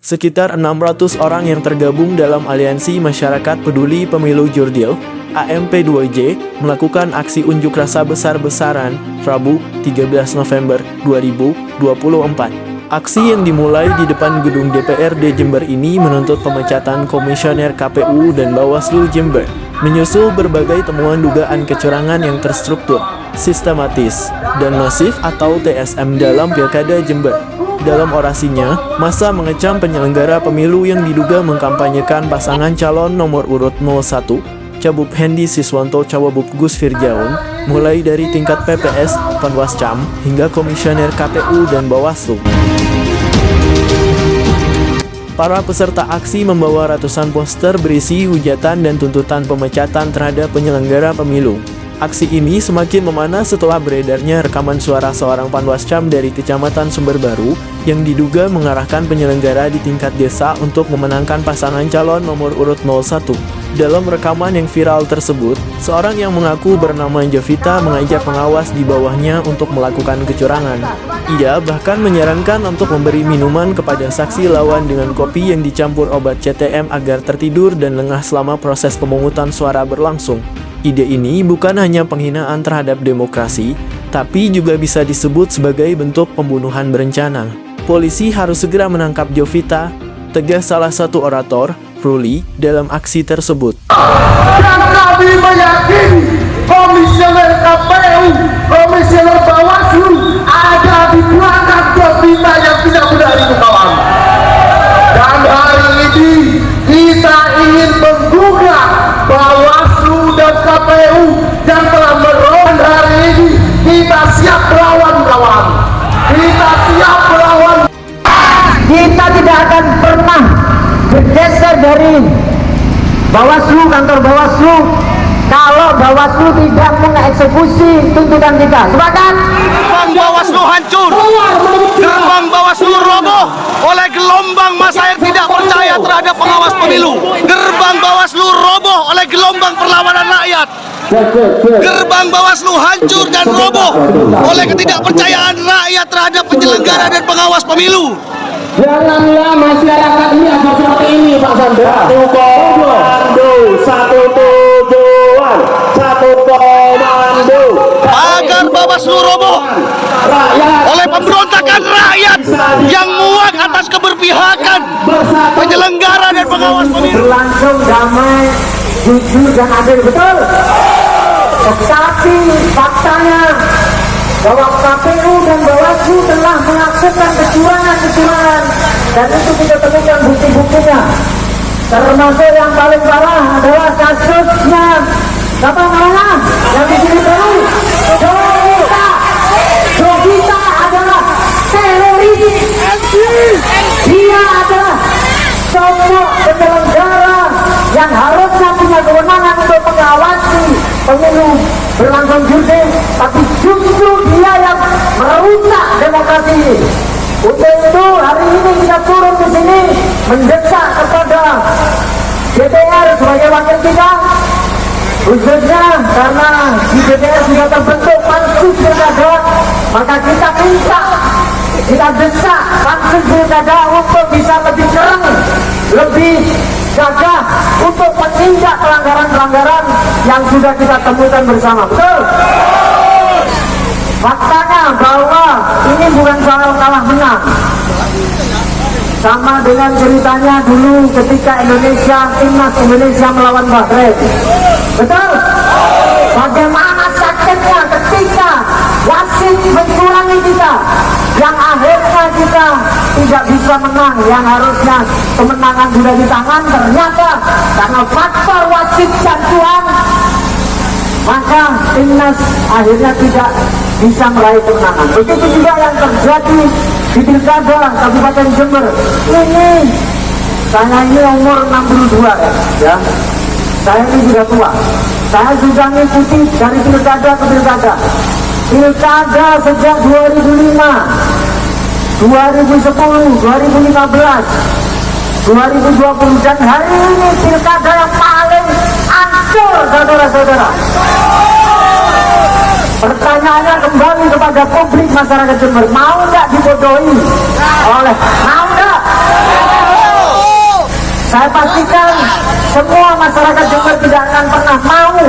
Sekitar 600 orang yang tergabung dalam Aliansi Masyarakat Peduli Pemilu Jurdil, AMP2J, melakukan aksi unjuk rasa besar-besaran, Rabu, 13 November 2024. Aksi yang dimulai di depan gedung DPRD Jember ini menuntut pemecatan Komisioner KPU dan Bawaslu Jember, menyusul berbagai temuan dugaan kecurangan yang terstruktur, sistematis, dan masif atau TSM dalam Pilkada Jember. Dalam orasinya, massa mengecam penyelenggara pemilu yang diduga mengkampanyekan pasangan calon nomor urut 01, Cabup Hendy Siswanto Cawabup Gus Firjaun, mulai dari tingkat PPS, Panwascam, hingga Komisioner KPU dan Bawaslu. Para peserta aksi membawa ratusan poster berisi hujatan dan tuntutan pemecatan terhadap penyelenggara pemilu. Aksi ini semakin memanas setelah beredarnya rekaman suara seorang Panwascam dari Kecamatan Sumberbaru yang diduga mengarahkan penyelenggara di tingkat desa untuk memenangkan pasangan calon nomor urut 01. Dalam rekaman yang viral tersebut, seorang yang mengaku bernama Jovita mengajak pengawas di bawahnya untuk melakukan kecurangan. Ia bahkan menyarankan untuk memberi minuman kepada saksi lawan dengan kopi yang dicampur obat CTM agar tertidur dan lengah selama proses pemungutan suara berlangsung. Ide ini bukan hanya penghinaan terhadap demokrasi, tapi juga bisa disebut sebagai bentuk pembunuhan berencana. Polisi harus segera menangkap Jovita, tegas salah satu orator, Ruli, dalam aksi tersebut. Dan kami meyakini Komisioner KPU, Komisioner Bawaslu ada di belakang Jovita yang tidak benar itu kawan. Dan hari ini kita ingin menggugat Bawaslu dan KPU yang telah meron. Hari ini kita siap melawan kawan. Kita siap melawan. Kita tidak akan pernah bergeser dari Bawaslu, kantor Bawaslu, kalau Bawaslu tidak mengeksekusi tuntutan kita. Sepakat? Gerbang Bawaslu hancur, gerbang Bawaslu roboh oleh gelombang massa yang tidak percaya terhadap pengawas pemilu. Gerbang Bawaslu roboh oleh gelombang perlawanan rakyat. Gerbang Bawaslu hancur dan roboh oleh ketidakpercayaan rakyat terhadap penyelenggara dan pengawas pemilu. Janganlah masyarakat ini akan seperti ini, Pak Sandra. Satu komando, satu tujuan, satu komando. Agar Bawaslu roboh oleh pemberontakan rakyat yang muak atas keberpihakan penyelenggara dan pengawas pemilu. Berlangsung damai, jujur dan adil, betul? Tetapi faktanya bahwa KPU dan Bawaslu telah melakukan kecurangan dan itu kita temukan bukti-buktinya, termasuk yang paling parah adalah kasusnya apa namanya yang di sini baru Jovita adalah teroris. Dia adalah sosok penyelenggara yang harusnya punya kewenangan untuk mengawasi pemilu berlangsung jurdil, tapi justru dia yang merusak demokrasi ini. Untuk itu hari ini kita turun di sini mendesak kepada DPR sebagai wakil kita, khususnya karena di DPR sudah terbentuk pansus pilkada, maka kita minta, kita desak pansus pilkada untuk bisa lebih cereng, lebih gagah untuk menindak pelanggaran-pelanggaran yang sudah kita temukan bersama. Betul? Faktanya bahwa ini bukan soal kalah menang. Sama dengan ceritanya dulu ketika timnas Indonesia melawan Bahrain. Betul? Bagaimana sakitnya ketika wasit mencurangi kita, yang akhirnya kita tidak bisa menang, yang harusnya kemenangan sudah di tangan, ternyata karena faktor wasit dan cuan, maka timnas akhirnya tidak bisa meraih kemenangan. Begitu juga yang terjadi di Pilkada Kabupaten Jember. Ini saya ini umur 62 ya. Saya ini sudah tua. Saya sudah mengikuti dari pilkada ke pilkada. Pilkada sejak 2005, 2010, 2015, 2020 dan hari ini pilkada yang paling hancur, saudara-saudara. Pertanyaannya kembali kepada publik masyarakat Jember, mau nggak dibodohi oleh, mau nggak? semua masyarakat Jember tidak akan pernah mau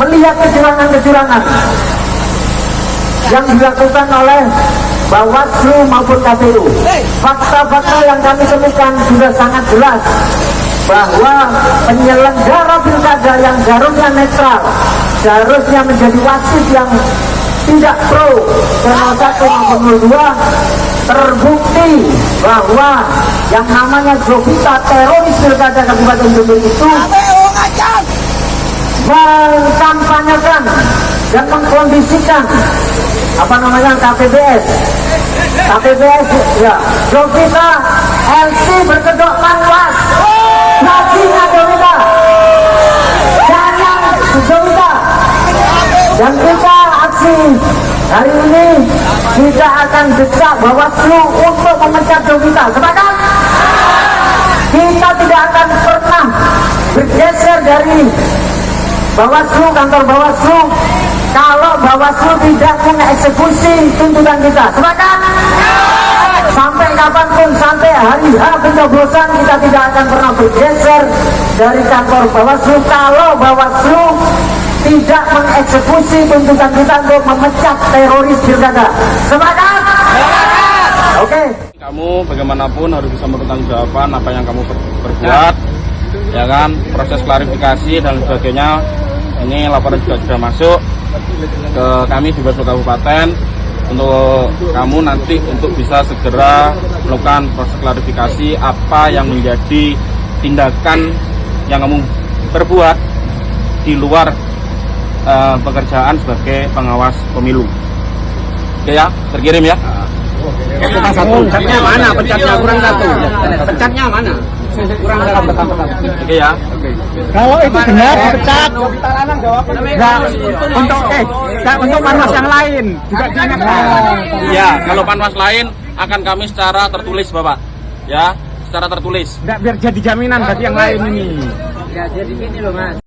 melihat kecurangan-kecurangan yang dilakukan oleh Bawaslu maupun KPU. Fakta-fakta yang kami temukan sudah sangat jelas bahwa penyelenggara pilkada yang seharusnya netral, seharusnya menjadi wasit yang tidak pro 01 maupun 02, terbukti bahwa yang namanya Jovita teroris pilkada Kabupaten Jember itu mengkampanyekan dan mengkondisikan KPBS ya, Jovita LC berkedok panwas gajinya Jovita jangan Jovita, dan kita aksi hari ini tidak akan desak Bawaslu untuk memecat Jovita. Sepakat? Kita tidak akan pernah bergeser dari Bawaslu, kantor Bawaslu, kalau Bawaslu tidak mengeksekusi tuntutan kita. Sepakat? Sampai kapanpun, sampai hari H pencoblosan, kita tidak akan pernah bergeser dari kantor Bawaslu kalau Bawaslu tidak mengeksekusi tuntutan kita untuk memecat teroris pilkada. Sepakat? Oke. Kamu bagaimanapun harus bisa bertanggung-jawaban apa yang kamu perbuat, ya kan, proses klarifikasi dan sebagainya. Ini laporan juga sudah masuk ke kami di Bawaslu Kabupaten untuk kamu nanti untuk bisa segera melakukan proses klarifikasi apa yang menjadi tindakan yang kamu perbuat di luar pekerjaan sebagai pengawas pemilu. Oke ya, terkirim ya. Pecatnya mana? Pecatnya kurang satu. Pecatnya mana? Kurang satu. Oke ya. Kalau itu benar dipecat, untuk panwas yang lain juga diingatkan. Iya, kalau panwas lain akan kami secara tertulis, Bapak. Ya, secara tertulis. Enggak, biar jadi jaminan bagi yang lain ini. Ya jadi gini loh Mas.